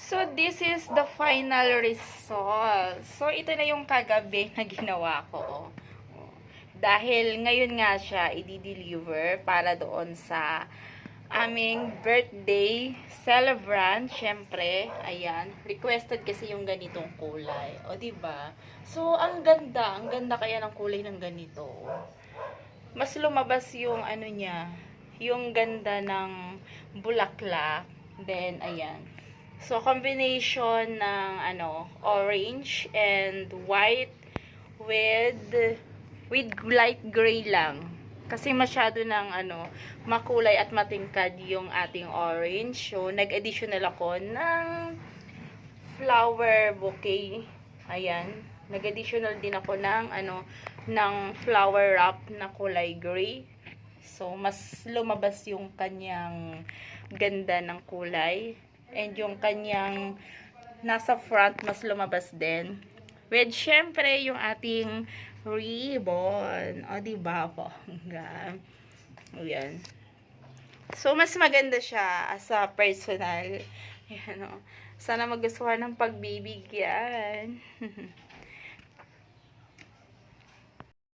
So, this is the final result. So, ito na yung kagabi na ginawa ko. Dahil ngayon nga siya i-deliver para doon sa aming birthday celebrant. Syempre, ayan. Requested kasi yung ganitong kulay. O, diba? So, ang ganda. Ang ganda kaya ng kulay ng ganito. Mas lumabas yung ano niya, yung ganda ng bulaklak. Then, ayan. So, combination ng orange and white with light gray lang. Kasi masyado ng makulay at matingkad yung ating orange. So, nag-additional ako ng flower bouquet. Ayan. Nag-additional din ako ng flower wrap na kulay gray. So, mas lumabas yung kanyang ganda ng kulay. And yung kanyang nasa front, mas lumabas din. With, syempre, yung ating ribbon. O, diba po? Ayan. So, mas maganda siya as a personal. Ayan, o. Sana magustuhan ng pagbibigyan.